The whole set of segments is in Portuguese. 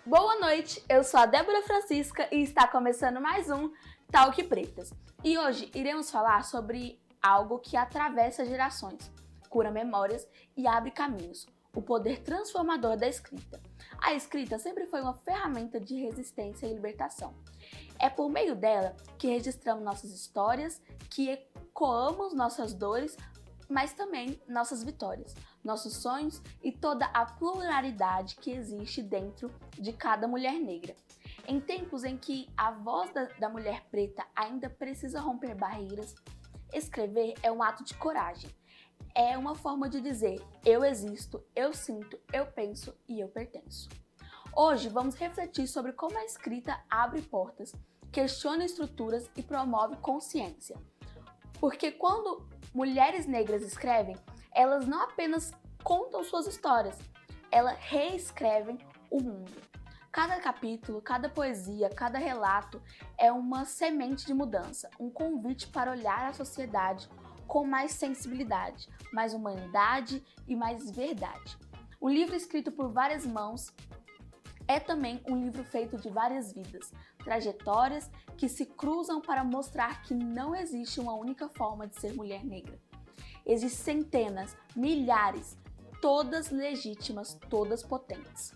Boa noite, eu sou a Débora Francisca e está começando mais um Talk Pretas. E hoje iremos falar sobre algo que atravessa gerações, cura memórias e abre caminhos, o poder transformador da escrita. A escrita sempre foi uma ferramenta de resistência e libertação. É por meio dela que registramos nossas histórias, que ecoamos nossas dores, mas também nossas vitórias, nossos sonhos e toda a pluralidade que existe dentro de cada mulher negra. Em tempos em que a voz da mulher preta ainda precisa romper barreiras, escrever é um ato de coragem. É uma forma de dizer: eu existo, eu sinto, eu penso e eu pertenço. Hoje vamos refletir sobre como a escrita abre portas, questiona estruturas e promove consciência. Porque quando mulheres negras escrevem, elas não apenas contam suas histórias, elas reescrevem o mundo. Cada capítulo, cada poesia, cada relato é uma semente de mudança, um convite para olhar a sociedade com mais sensibilidade, mais humanidade e mais verdade. Um livro escrito por várias mãos é também um livro feito de várias vidas, trajetórias que se cruzam para mostrar que não existe uma única forma de ser mulher negra. Existem centenas, milhares, todas legítimas, todas potentes.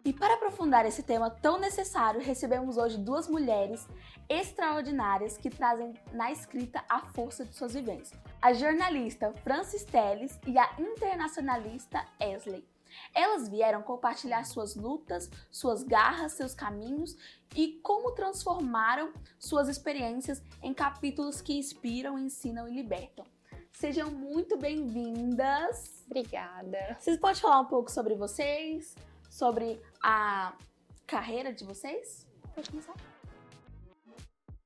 E para aprofundar esse tema tão necessário, recebemos hoje duas mulheres extraordinárias que trazem na escrita a força de suas vivências. A jornalista Francis Telles e a internacionalista Esley. Elas vieram compartilhar suas lutas, suas garras, seus caminhos e como transformaram suas experiências em capítulos que inspiram, ensinam e libertam. Sejam muito bem-vindas. Obrigada. Vocês podem falar um pouco sobre vocês, sobre a carreira de vocês? Pode começar.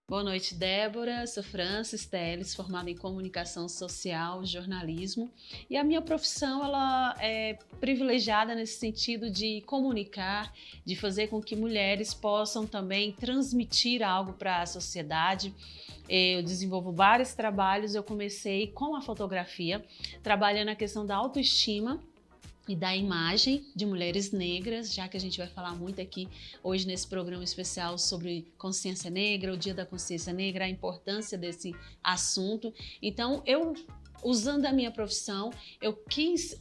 Boa noite, Débora. Sou Francis Telles, formada em comunicação social, jornalismo. E a minha profissão ela é privilegiada nesse sentido de comunicar, de fazer com que mulheres possam também transmitir algo para a sociedade. Eu desenvolvo vários trabalhos. Eu comecei com a fotografia, trabalhando a questão da autoestima e da imagem de mulheres negras, já que a gente vai falar muito aqui hoje nesse programa especial sobre consciência negra, o Dia da Consciência Negra, a importância desse assunto. Então, usando a minha profissão, eu quis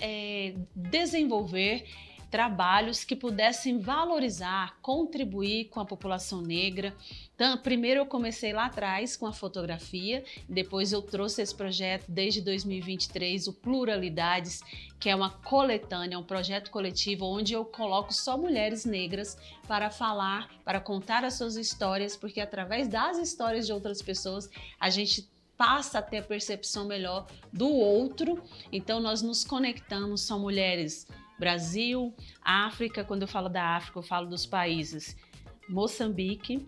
desenvolver trabalhos que pudessem valorizar, contribuir com a população negra. Então, primeiro eu comecei lá atrás com a fotografia, depois eu trouxe esse projeto desde 2023, o Pluralidades, que é uma coletânea, um projeto coletivo onde eu coloco só mulheres negras para falar, para contar as suas histórias, porque através das histórias de outras pessoas a gente passa a ter a percepção melhor do outro. Então nós nos conectamos, são mulheres Brasil, África. Quando eu falo da África, eu falo dos países Moçambique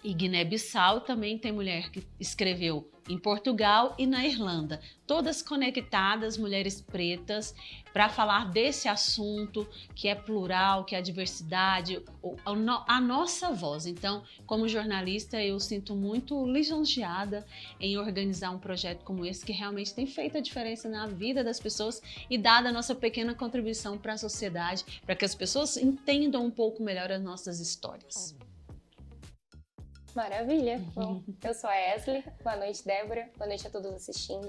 e Guiné-Bissau. Também tem mulher que escreveu em Portugal e na Irlanda. Todas conectadas, mulheres pretas, para falar desse assunto que é plural, que é a diversidade, a nossa voz. Então, como jornalista, eu sinto muito lisonjeada em organizar um projeto como esse, que realmente tem feito a diferença na vida das pessoas e dado a nossa pequena contribuição para a sociedade, para que as pessoas entendam um pouco melhor as nossas histórias. Maravilha! Bom, eu sou a Esley. Boa noite, Débora. Boa noite a todos assistindo.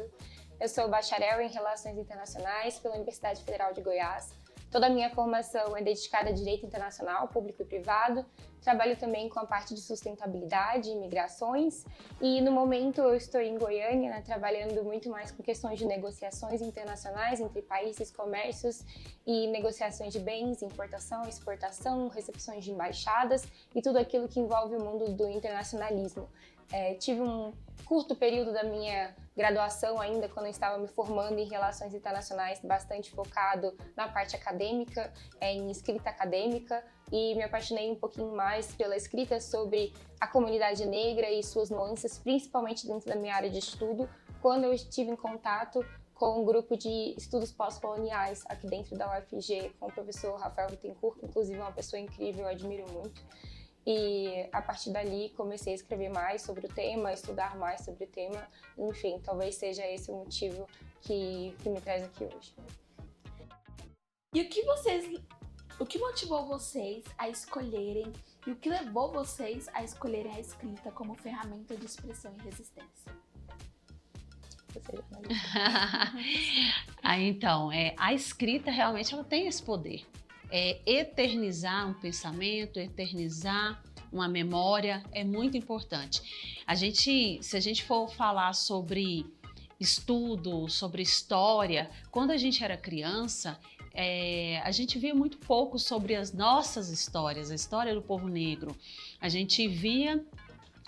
Eu sou bacharel em Relações Internacionais pela Universidade Federal de Goiás. Toda a minha formação é dedicada a direito internacional, público e privado. Trabalho também com a parte de sustentabilidade e migrações. E no momento eu estou em Goiânia, né, trabalhando muito mais com questões de negociações internacionais entre países, comércios e negociações de bens, importação, exportação, recepções de embaixadas e tudo aquilo que envolve o mundo do internacionalismo. Tive um curto período da minha graduação ainda, quando eu estava me formando em Relações Internacionais, bastante focado na parte acadêmica, em escrita acadêmica, e me apaixonei um pouquinho mais pela escrita sobre a comunidade negra e suas nuances, principalmente dentro da minha área de estudo, quando eu estive em contato com um grupo de estudos pós-coloniais aqui dentro da UFG, com o professor Rafael Bittencourt, inclusive uma pessoa incrível, eu admiro muito. E a partir dali comecei a escrever mais sobre o tema, estudar mais sobre o tema, enfim, talvez seja esse o motivo que me traz aqui hoje. E o que vocês O que motivou vocês a escolherem e o que levou vocês a escolherem a escrita como ferramenta de expressão e resistência? Você, jornalista. Então, a escrita realmente ela tem esse poder. Eternizar um pensamento, eternizar uma memória é muito importante. Se a gente for falar sobre estudo, sobre história, quando a gente era criança, a gente via muito pouco sobre as nossas histórias, a história do povo negro. A gente via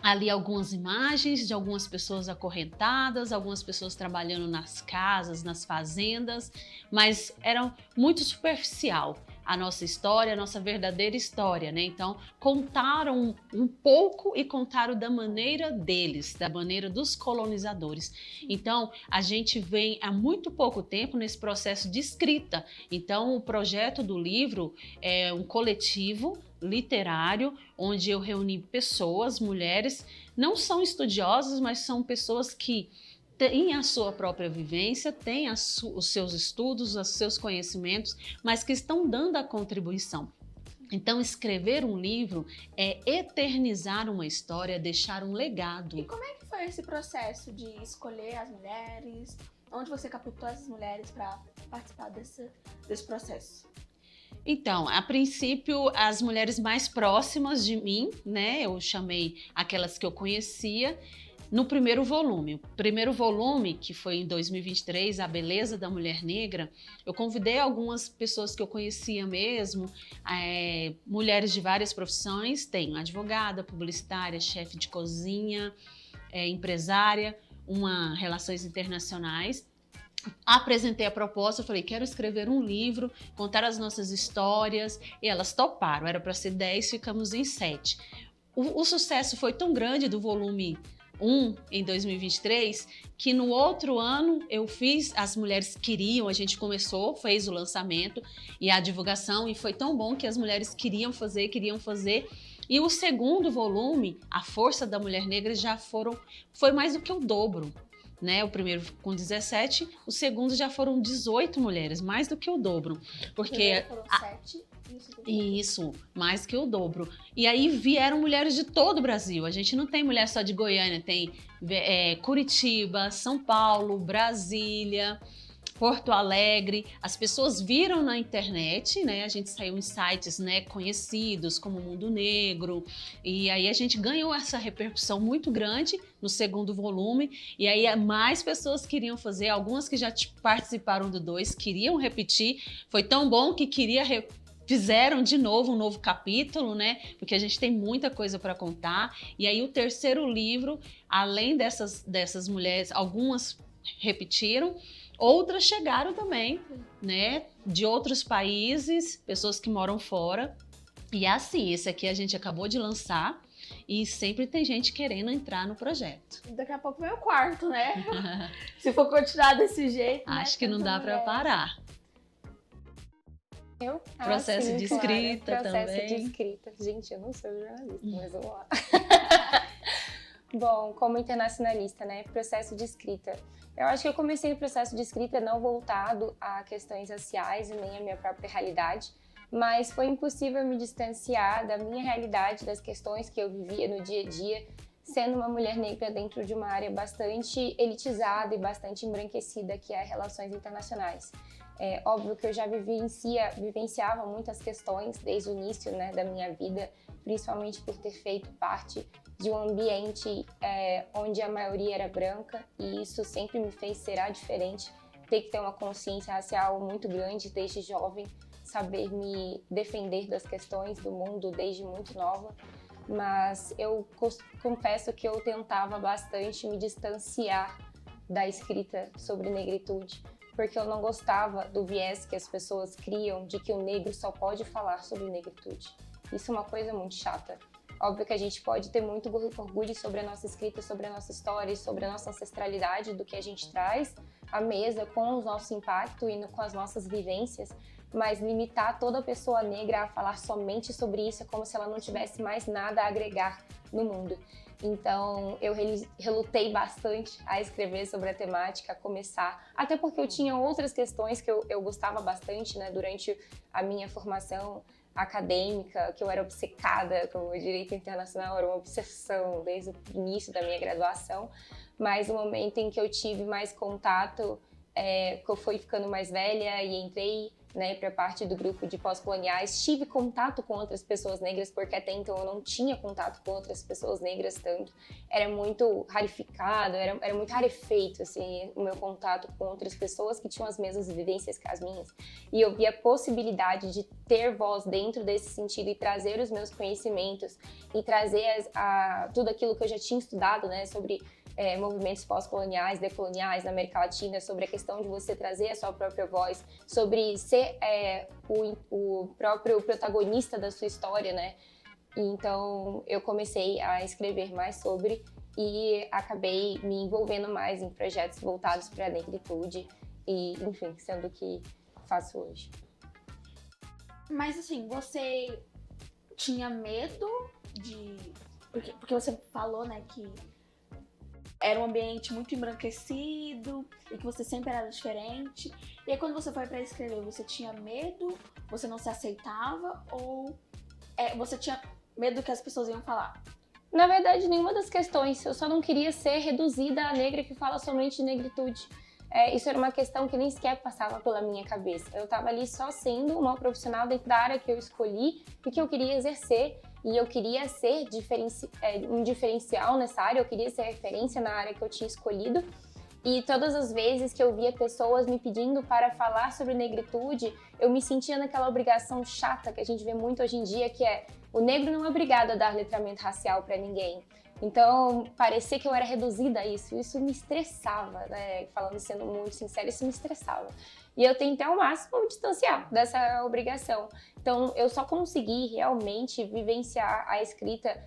ali algumas imagens de algumas pessoas acorrentadas, algumas pessoas trabalhando nas casas, nas fazendas, mas era muito superficial a nossa história, a nossa verdadeira história, né? Então, contaram um pouco e contaram da maneira deles, da maneira dos colonizadores. Então, a gente vem há muito pouco tempo nesse processo de escrita. Então, o projeto do livro é um coletivo literário, onde eu reuni pessoas, mulheres, não são estudiosas, mas são pessoas que têm a sua própria vivência, têm os seus estudos, os seus conhecimentos, mas que estão dando a contribuição. Então, escrever um livro é eternizar uma história, deixar um legado. E como é que foi esse processo de escolher as mulheres? Onde você captou essas mulheres para participar desse processo? Então, a princípio, as mulheres mais próximas de mim, né? Eu chamei aquelas que eu conhecia no primeiro volume. O primeiro volume, que foi em 2023, A Beleza da Mulher Negra, eu convidei algumas pessoas que eu conhecia mesmo, mulheres de várias profissões, tenho advogada, publicitária, chefe de cozinha, empresária, relações internacionais. Apresentei a proposta, eu falei, quero escrever um livro, contar as nossas histórias, e elas toparam, era para ser 10, ficamos em 7. O sucesso foi tão grande do volume 1 em 2023, que no outro ano eu fiz, as mulheres queriam, a gente fez o lançamento e a divulgação, e foi tão bom que as mulheres queriam fazer, e o segundo volume, A Força da Mulher Negra, foi mais do que o dobro. Né? O primeiro com 17, o segundo já foram 18 mulheres, mais do que o dobro. Porque foram 7 isso, mais que o dobro. E aí vieram mulheres de todo o Brasil. A gente não tem mulher só de Goiânia, tem Curitiba, São Paulo, Brasília, Porto Alegre. As pessoas viram na internet, né? A gente saiu em sites, né, conhecidos como Mundo Negro, e aí a gente ganhou essa repercussão muito grande no segundo volume, e aí mais pessoas queriam fazer, algumas que já participaram do 2 queriam repetir. Foi tão bom que fizeram de novo um novo capítulo, né? Porque a gente tem muita coisa para contar. E aí o terceiro livro, além dessas mulheres, algumas repetiram, outras chegaram também, né, de outros países, pessoas que moram fora. E assim, esse aqui a gente acabou de lançar e sempre tem gente querendo entrar no projeto. Daqui a pouco vem o quarto, né? Se for continuar desse jeito, acho né, que não dá para parar. Processo de escrita claro. também. Processo de escrita. Gente, eu não sou jornalista, mas vamos lá. Bom, como internacionalista, né? Processo de escrita. Eu acho que eu comecei o processo de escrita não voltado a questões raciais e nem a minha própria realidade, mas foi impossível me distanciar da minha realidade, das questões que eu vivia no dia a dia, sendo uma mulher negra dentro de uma área bastante elitizada e bastante embranquecida, que é relações internacionais. É óbvio que eu já vivenciava muitas questões desde o início, né, da minha vida, principalmente por ter feito parte de um ambiente onde a maioria era branca, e isso sempre me fez ser diferente, ter que ter uma consciência racial muito grande desde jovem, saber me defender das questões do mundo desde muito nova, mas eu confesso que eu tentava bastante me distanciar da escrita sobre negritude, porque eu não gostava do viés que as pessoas criam de que o negro só pode falar sobre negritude. Isso é uma coisa muito chata. Óbvio que a gente pode ter muito orgulho sobre a nossa escrita, sobre a nossa história, sobre a nossa ancestralidade, do que a gente traz à mesa com o nosso impacto e com as nossas vivências, mas limitar toda pessoa negra a falar somente sobre isso é como se ela não tivesse mais nada a agregar no mundo. Então, eu relutei bastante a escrever sobre a temática, a começar, até porque eu tinha outras questões que eu gostava bastante, né, durante a minha formação acadêmica, que eu era obcecada com o direito internacional, era uma obsessão desde o início da minha graduação, mas no momento em que eu tive mais contato, que eu fui ficando mais velha e entrei, né, para parte do grupo de pós-coloniais, tive contato com outras pessoas negras, porque até então eu não tinha contato com outras pessoas negras tanto, era muito rarificado, era muito rarefeito, assim, o meu contato com outras pessoas que tinham as mesmas vivências que as minhas, e eu vi a possibilidade de ter voz dentro desse sentido e trazer os meus conhecimentos e trazer tudo aquilo que eu já tinha estudado, né, sobre movimentos pós-coloniais, decoloniais na América Latina, sobre a questão de você trazer a sua própria voz, sobre ser o próprio protagonista da sua história, né? Então, eu comecei a escrever mais sobre e acabei me envolvendo mais em projetos voltados para a negritude e, enfim, sendo o que faço hoje. Mas, assim, você tinha medo de... Porque você falou, né, que era um ambiente muito embranquecido e que você sempre era diferente. E aí quando você foi pra escrever, você tinha medo? Você não se aceitava? Ou você tinha medo do que as pessoas iam falar? Na verdade, nenhuma das questões. Eu só não queria ser reduzida à negra que fala somente de negritude. Isso era uma questão que nem sequer passava pela minha cabeça. Eu estava ali só sendo uma profissional dentro da área que eu escolhi e que eu queria exercer. E eu queria ser um diferencial nessa área, eu queria ser referência na área que eu tinha escolhido. E todas as vezes que eu via pessoas me pedindo para falar sobre negritude, eu me sentia naquela obrigação chata que a gente vê muito hoje em dia, que é o negro não é obrigado a dar letramento racial para ninguém. Então, parecia que eu era reduzida a isso me estressava, né? Sendo muito sincera, isso me estressava. E eu tentei ao máximo me distanciar dessa obrigação. Então, eu só consegui realmente vivenciar a escrita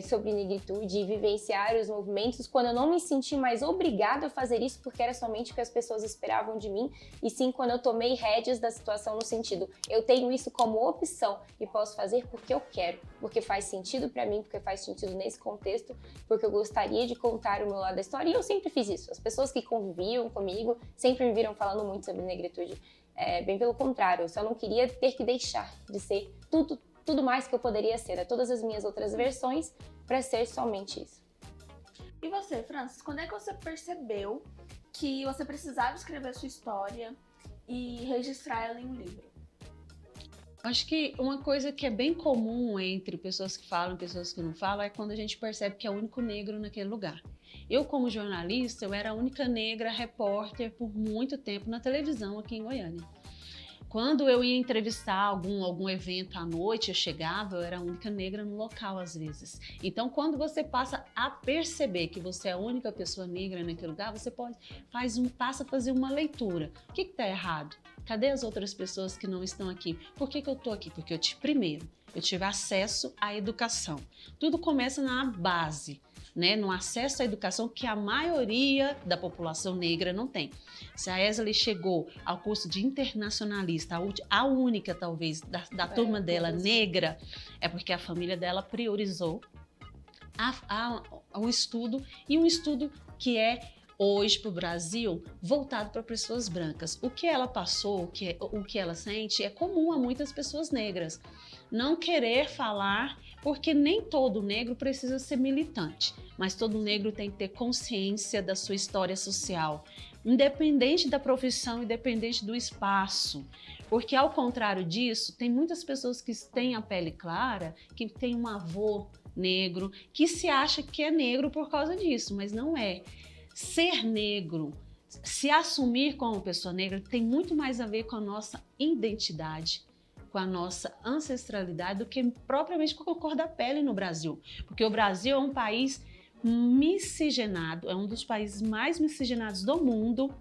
sobre negritude e vivenciar os movimentos quando eu não me senti mais obrigada a fazer isso porque era somente o que as pessoas esperavam de mim, e sim quando eu tomei rédeas da situação no sentido, eu tenho isso como opção e posso fazer porque eu quero, porque faz sentido para mim, porque faz sentido nesse contexto, porque eu gostaria de contar o meu lado da história, e eu sempre fiz isso. As pessoas que conviviam comigo sempre me viram falando muito sobre negritude. Bem pelo contrário, eu só não queria ter que deixar de ser tudo mais que eu poderia ser, né? Todas as minhas outras versões, para ser somente isso. E você, Francis, quando é que você percebeu que você precisava escrever a sua história e registrar ela em um livro? Acho que uma coisa que é bem comum entre pessoas que falam e pessoas que não falam é quando a gente percebe que é o único negro naquele lugar. Eu, como jornalista, eu era a única negra repórter por muito tempo na televisão aqui em Goiânia. Quando eu ia entrevistar algum evento à noite, eu chegava, eu era a única negra no local às vezes. Então, quando você passa a perceber que você é a única pessoa negra naquele lugar, você passa a fazer uma leitura. O que está errado? Cadê as outras pessoas que não estão aqui? Por que eu estou aqui? Porque primeiro, eu tive acesso à educação. Tudo começa na base, né? No acesso à educação que a maioria da população negra não tem. Se a Esli chegou ao curso de internacionalista, a única talvez da turma dela negra, é porque a família dela priorizou o estudo, e um estudo que é hoje para o Brasil voltado para pessoas brancas. O que ela passou, o que ela sente é comum a muitas pessoas negras. Não querer falar, porque nem todo negro precisa ser militante, mas todo negro tem que ter consciência da sua história social, independente da profissão, independente do espaço. Porque, ao contrário disso, tem muitas pessoas que têm a pele clara, que têm um avô negro, que se acha que é negro por causa disso, mas não é. Ser negro, se assumir como pessoa negra, tem muito mais a ver com a nossa identidade, com a nossa ancestralidade, do que propriamente com a cor da pele no Brasil. Porque o Brasil é um país miscigenado, é um dos países mais miscigenados do mundo.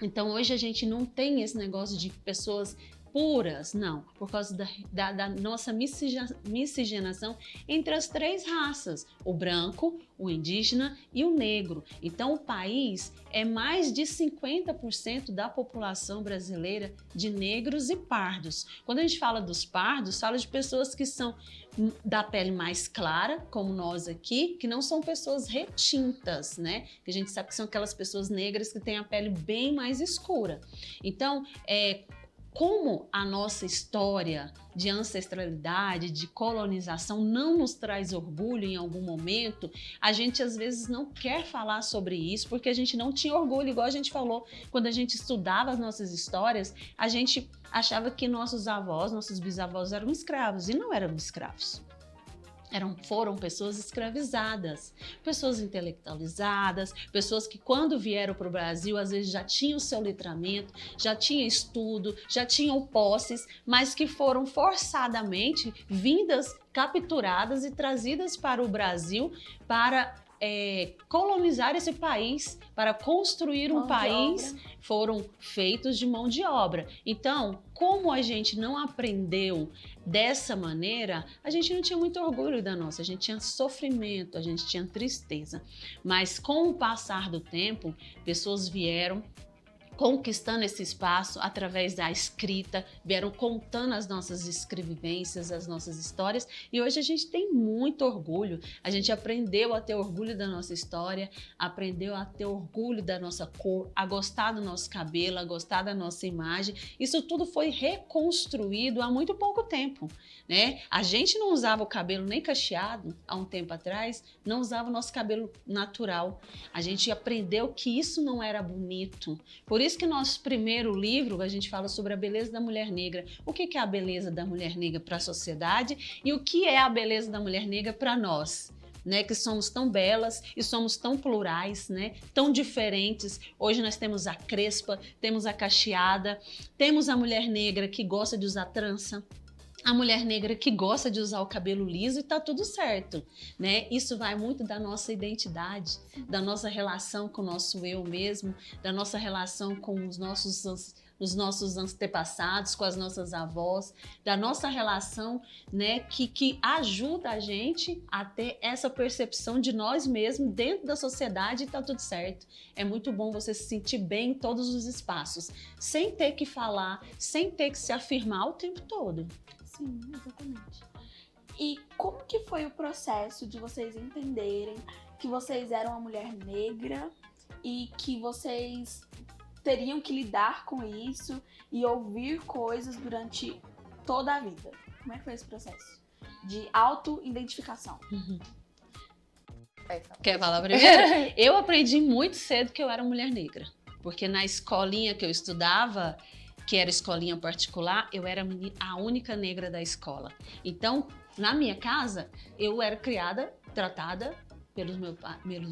Então, hoje a gente não tem esse negócio de pessoas puras, não, por causa da nossa miscigenação entre as 3 raças, o branco, o indígena e o negro. Então, o país é mais de 50% da população brasileira de negros e pardos. Quando a gente fala dos pardos, fala de pessoas que são da pele mais clara, como nós aqui, que não são pessoas retintas, né? Que a gente sabe que são aquelas pessoas negras que têm a pele bem mais escura. Então, como a nossa história de ancestralidade, de colonização não nos traz orgulho em algum momento, a gente às vezes não quer falar sobre isso porque a gente não tinha orgulho, igual a gente falou, quando a gente estudava as nossas histórias, a gente achava que nossos avós, nossos bisavós eram escravos e não eram escravos. Foram pessoas escravizadas, pessoas intelectualizadas, pessoas que quando vieram para o Brasil, às vezes já tinham o seu letramento, já tinham estudo, já tinham posses, mas que foram forçadamente vindas, capturadas e trazidas para o Brasil para colonizar esse país, para construir um país, foram feitos de mão de obra. Então, como a gente não aprendeu dessa maneira, a gente não tinha muito orgulho da nossa, a gente tinha sofrimento, a gente tinha tristeza. Mas com o passar do tempo, pessoas vieram conquistando esse espaço através da escrita, vieram contando as nossas escrevivências, as nossas histórias, e hoje a gente tem muito orgulho. A gente aprendeu a ter orgulho da nossa história, aprendeu a ter orgulho da nossa cor, a gostar do nosso cabelo, a gostar da nossa imagem. Isso tudo foi reconstruído há muito pouco tempo, né? A gente não usava o cabelo nem cacheado há um tempo atrás, não usava o nosso cabelo natural. A gente aprendeu que isso não era bonito. Por isso que nosso primeiro livro, a gente fala sobre a beleza da mulher negra. O que é a beleza da mulher negra para a sociedade e o que é a beleza da mulher negra para nós, né? Que somos tão belas e somos tão plurais, né? Tão diferentes. Hoje nós temos a crespa, temos a cacheada, temos a mulher negra que gosta de usar trança, a mulher negra que gosta de usar o cabelo liso e tá tudo certo, né? Isso vai muito da nossa identidade, da nossa relação com o nosso eu mesmo, da nossa relação com os nossos antepassados, com as nossas avós, da nossa relação, né, que ajuda a gente a ter essa percepção de nós mesmos dentro da sociedade e tá tudo certo. É muito bom você se sentir bem em todos os espaços, sem ter que falar, sem ter que se afirmar o tempo todo. Sim, exatamente. E como que foi o processo de vocês entenderem que vocês eram uma mulher negra e que vocês teriam que lidar com isso e ouvir coisas durante toda a vida? Como é que foi esse processo de auto-identificação? Quer falar primeiro? Eu aprendi muito cedo que eu era mulher negra, porque na escolinha que eu estudava, que era escolinha particular, eu era a única negra da escola. Então, na minha casa, eu era criada, tratada pelos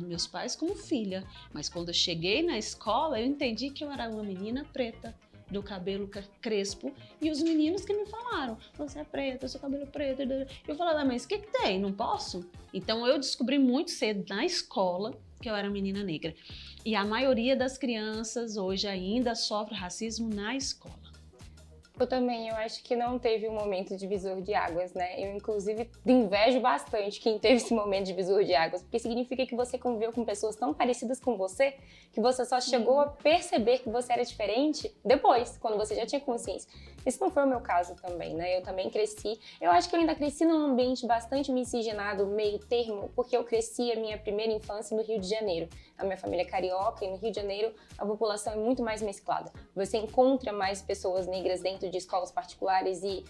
meus pais como filha. Mas quando eu cheguei na escola, eu entendi que eu era uma menina preta, do cabelo crespo, e os meninos que me falaram, você é preta, seu cabelo é preto. Eu falava, mas o que tem? Não posso? Então, eu descobri muito cedo na escola que eu era menina negra. E a maioria das crianças hoje ainda sofre racismo na escola. Eu também, eu acho que não teve um momento divisor de águas, né? Eu, inclusive, invejo bastante quem teve esse momento divisor de águas, porque significa que você conviveu com pessoas tão parecidas com você, que você só chegou a perceber que você era diferente depois, quando você já tinha consciência. Esse não foi o meu caso também, né? Eu também cresci, eu acho que eu ainda cresci num ambiente bastante miscigenado, meio termo, porque eu cresci a minha primeira infância no Rio de Janeiro. A minha família é carioca e no Rio de Janeiro a população é muito mais mesclada. Você encontra mais pessoas negras dentro de escolas particulares e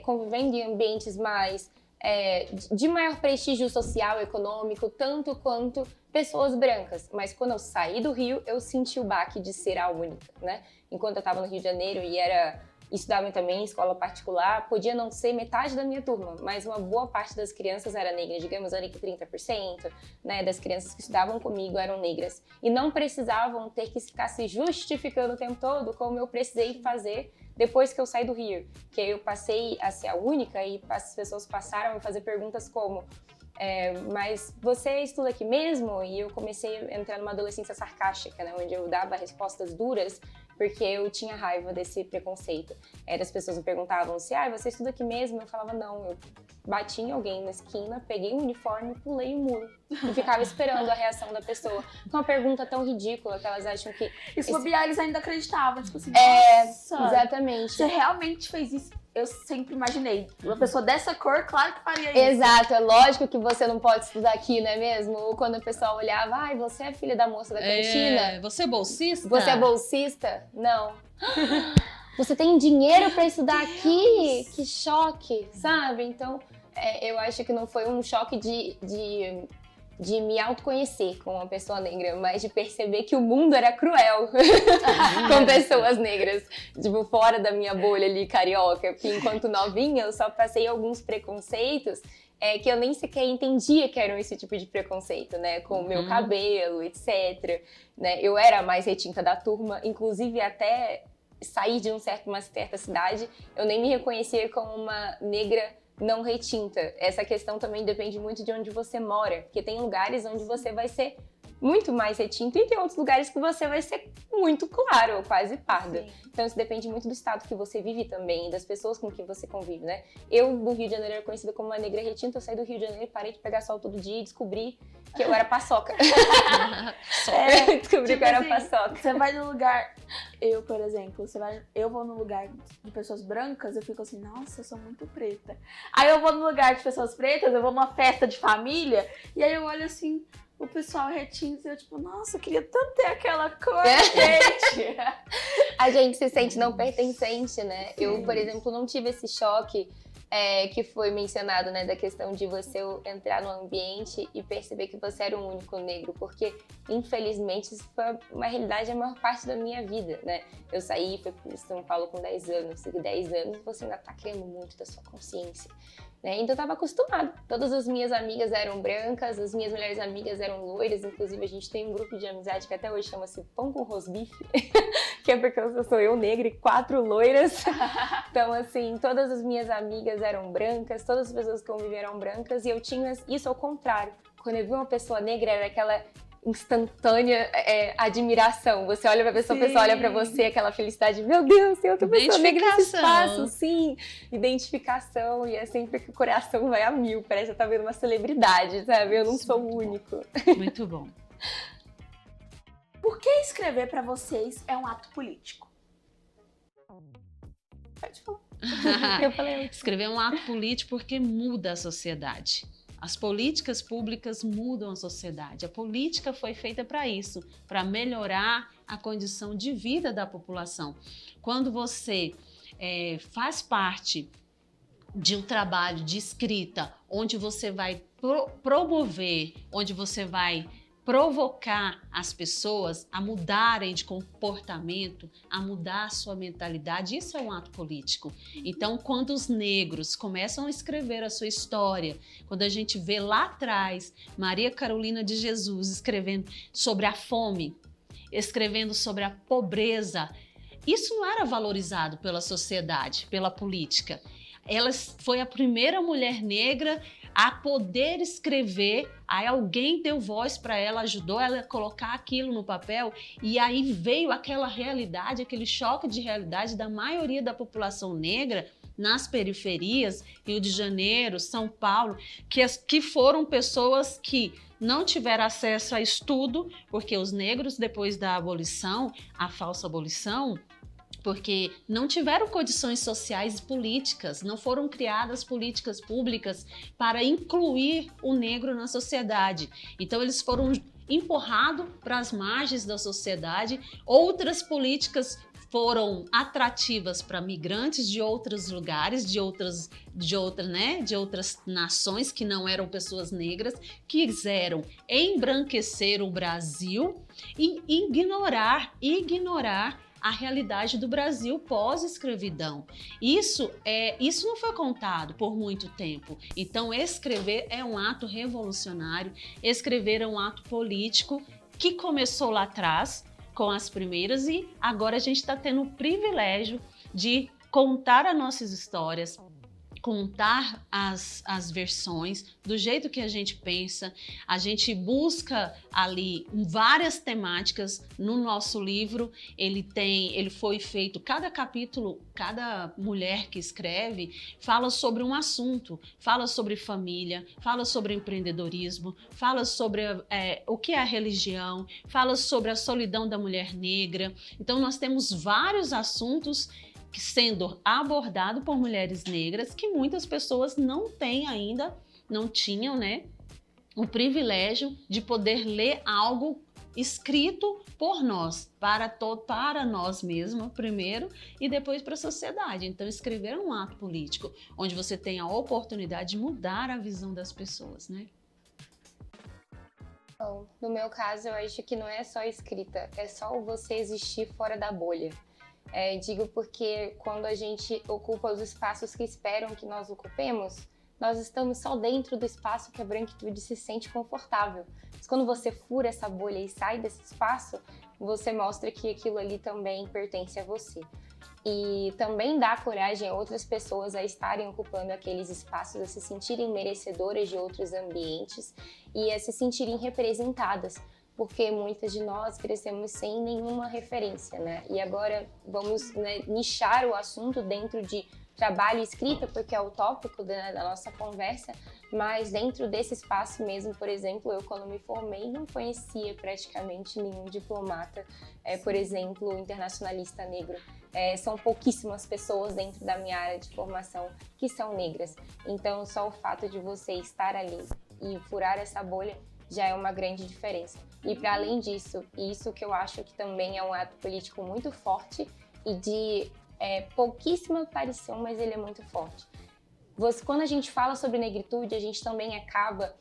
convivendo em ambientes mais de maior prestígio social, econômico, tanto quanto pessoas brancas. Mas quando eu saí do Rio, eu senti o baque de ser a única, né? Enquanto eu estava no Rio de Janeiro e estudava também em escola particular, podia não ser metade da minha turma, mas uma boa parte das crianças era negra, digamos ali que 30%, né, das crianças que estudavam comigo eram negras. E não precisavam ter que ficar se justificando o tempo todo, como eu precisei fazer depois que eu saí do Rio, que eu passei a ser a única e as pessoas passaram a me fazer perguntas como mas você estuda aqui mesmo? E eu comecei a entrar numa adolescência sarcástica, né, onde eu dava respostas duras porque eu tinha raiva desse preconceito. As pessoas me perguntavam se, você estuda aqui mesmo? Eu falava, não, eu bati em alguém na esquina, peguei um uniforme, pulei o muro e ficava esperando a reação da pessoa. Uma pergunta tão ridícula que elas acham que... E se bobear, eles ainda acreditavam, tipo assim, nossa, exatamente. Você realmente fez isso? Eu sempre imaginei, uma pessoa dessa cor, claro que faria isso. Exato, é lógico que você não pode estudar aqui, não é mesmo? Ou quando o pessoal olhava, você é filha da moça da cantina? Você é bolsista? Você é bolsista? Não. Você tem dinheiro pra estudar aqui? Que choque, sabe? Então, eu acho que não foi um choque de me autoconhecer como uma pessoa negra, mas de perceber que o mundo era cruel com pessoas negras, tipo, fora da minha bolha ali carioca, porque enquanto novinha eu só passei alguns preconceitos que eu nem sequer entendia que eram esse tipo de preconceito, né, com o meu cabelo, etc, né, eu era a mais retinta da turma, inclusive até sair de uma certa cidade, eu nem me reconhecia como uma negra não retinta. Essa questão também depende muito de onde você mora, porque tem lugares onde você vai ser muito mais retinto e tem outros lugares que você vai ser muito claro ou quase parda. Sim. Então isso depende muito do estado que você vive também, das pessoas com que você convive, né? Eu, no Rio de Janeiro, era conhecida como uma negra retinta, eu saí do Rio de Janeiro, parei de pegar sol todo dia e descobri que eu era paçoca. Descobri que eu era paçoca. Você vai no lugar... Eu, por exemplo, eu vou no lugar de pessoas brancas, eu fico assim, nossa, eu sou muito preta. Aí eu vou no lugar de pessoas pretas, eu vou numa festa de família, e aí eu olho assim, o pessoal retinto, e eu tipo, nossa, eu queria tanto ter aquela cor, gente. A gente se sente não pertencente, né? Sim. Eu, por exemplo, não tive esse choque que foi mencionado, né, da questão de você entrar no ambiente e perceber que você era o único negro, porque, infelizmente, isso foi uma realidade a maior parte da minha vida, né? Eu saí, fui para São Paulo com 10 anos, e 10 anos você ainda tá querendo muito da sua consciência, né? Então eu tava acostumada. Todas as minhas amigas eram brancas, as minhas melhores amigas eram loiras, inclusive a gente tem um grupo de amizade que até hoje chama-se Pão com Rosbife, que é porque eu sou eu negra e 4 loiras. Então, assim, todas as minhas amigas eram brancas, todas as pessoas que conviviam eram brancas, e eu tinha isso ao contrário. Quando eu vi uma pessoa negra, era aquela instantânea admiração. Você olha pra pessoa, a pessoa olha pra você, aquela felicidade, meu Deus, tem outra pessoa negra nesse espaço. Sim, identificação, e é sempre que o coração vai a mil, parece que eu tá vendo uma celebridade, sabe? Eu não sou o único. Muito bom. Por que escrever pra vocês é um ato político? Pode falar. Eu falei, escrever é um ato político porque muda a sociedade. As políticas públicas mudam a sociedade. A política foi feita para isso, para melhorar a condição de vida da população. Quando você faz parte de um trabalho de escrita, onde você vai promover, onde você vai provocar as pessoas a mudarem de comportamento, a mudar a sua mentalidade, isso é um ato político. Então, quando os negros começam a escrever a sua história, quando a gente vê lá atrás Maria Carolina de Jesus escrevendo sobre a fome, escrevendo sobre a pobreza, isso não era valorizado pela sociedade, pela política. Ela foi a primeira mulher negra a poder escrever, aí alguém deu voz para ela, ajudou ela a colocar aquilo no papel, e aí veio aquela realidade, aquele choque de realidade da maioria da população negra nas periferias, Rio de Janeiro, São Paulo, que foram pessoas que não tiveram acesso a estudo, porque os negros, depois da abolição, a falsa abolição, porque não tiveram condições sociais e políticas, não foram criadas políticas públicas para incluir o negro na sociedade. Então eles foram empurrados para as margens da sociedade. Outras políticas foram atrativas para migrantes de outros lugares, de outras nações que não eram pessoas negras, que quiseram embranquecer o Brasil e ignorar a realidade do Brasil pós-escravidão. Isso não foi contado por muito tempo. Então, escrever é um ato revolucionário, escrever é um ato político que começou lá atrás, com as primeiras, e agora a gente está tendo o privilégio de contar as nossas histórias, contar as versões do jeito que a gente pensa. A gente busca ali várias temáticas no nosso livro. Ele foi feito, cada capítulo, cada mulher que escreve fala sobre um assunto, fala sobre família, fala sobre empreendedorismo, fala sobre o que é a religião, fala sobre a solidão da mulher negra. Então nós temos vários assuntos sendo abordado por mulheres negras que muitas pessoas não têm ainda, não tinham, né, o privilégio de poder ler algo escrito por nós, para nós mesmos primeiro e depois para a sociedade. Então escrever é um ato político, onde você tem a oportunidade de mudar a visão das pessoas, né? Bom, no meu caso, eu acho que não é só escrita, é só você existir fora da bolha. Digo porque quando a gente ocupa os espaços que esperam que nós ocupemos, nós estamos só dentro do espaço que a branquitude se sente confortável. Mas quando você fura essa bolha e sai desse espaço, você mostra que aquilo ali também pertence a você. E também dá coragem a outras pessoas a estarem ocupando aqueles espaços, a se sentirem merecedoras de outros ambientes e a se sentirem representadas. Porque muitas de nós crescemos sem nenhuma referência, né? E agora vamos, né, nichar o assunto dentro de trabalho e escrita, porque é o tópico da nossa conversa, mas dentro desse espaço mesmo, por exemplo, eu quando me formei não conhecia praticamente nenhum diplomata, por exemplo, internacionalista negro. São pouquíssimas pessoas dentro da minha área de formação que são negras. Então, só o fato de você estar ali e furar essa bolha já é uma grande diferença. E para além disso, isso que eu acho que também é um ato político muito forte e de pouquíssima aparição, mas ele é muito forte. Quando a gente fala sobre negritude, a gente também acaba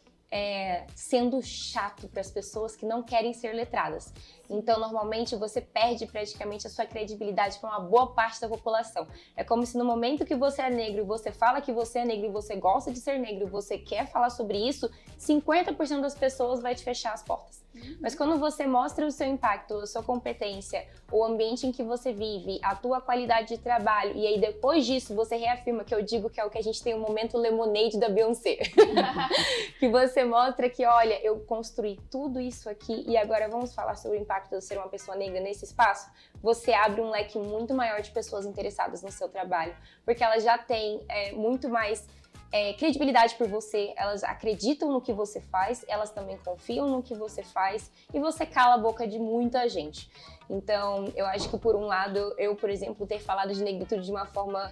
sendo chato para as pessoas que não querem ser letradas. Então, normalmente, você perde praticamente a sua credibilidade para uma boa parte da população. É como se no momento que você é negro e você fala que você é negro e você gosta de ser negro e você quer falar sobre isso, 50% das pessoas vai te fechar as portas. Mas quando você mostra o seu impacto, a sua competência, o ambiente em que você vive, a tua qualidade de trabalho, e aí depois disso você reafirma, que eu digo que é o que a gente tem o momento Lemonade da Beyoncé. Que você mostra que, olha, eu construí tudo isso aqui e agora vamos falar sobre o impacto de ser uma pessoa negra nesse espaço. Você abre um leque muito maior de pessoas interessadas no seu trabalho, porque elas já têm muito mais credibilidade por você, elas acreditam no que você faz, elas também confiam no que você faz e você cala a boca de muita gente. Então, eu acho que por um lado, eu, por exemplo, ter falado de negritude de uma forma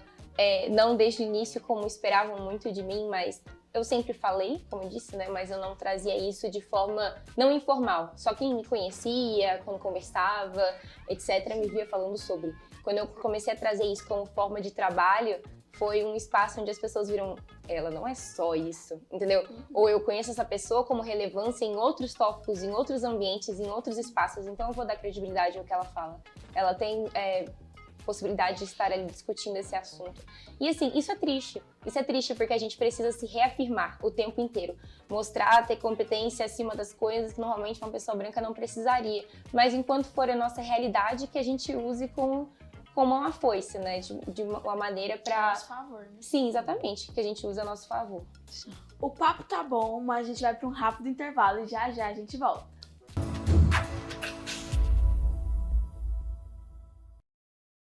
não desde o início como esperavam muito de mim, mas eu sempre falei, como eu disse, né, mas eu não trazia isso de forma não informal. Só quem me conhecia, quando conversava, etc, me via falando sobre. Quando eu comecei a trazer isso como forma de trabalho, foi um espaço onde as pessoas viram, ela não é só isso, entendeu? Ou eu conheço essa pessoa como relevância em outros tópicos, em outros ambientes, em outros espaços, então eu vou dar credibilidade ao que ela fala. Ela tem possibilidade de estar ali discutindo esse assunto. E assim, isso é triste. Isso é triste porque a gente precisa se reafirmar o tempo inteiro. Mostrar, ter competência acima das coisas que normalmente uma pessoa branca não precisaria. Mas enquanto for a nossa realidade, que a gente use como uma foice, né? De uma maneira para... A nosso favor, né? Sim, exatamente. Que a gente usa a nosso favor. O papo tá bom, mas a gente vai para um rápido intervalo e já já a gente volta.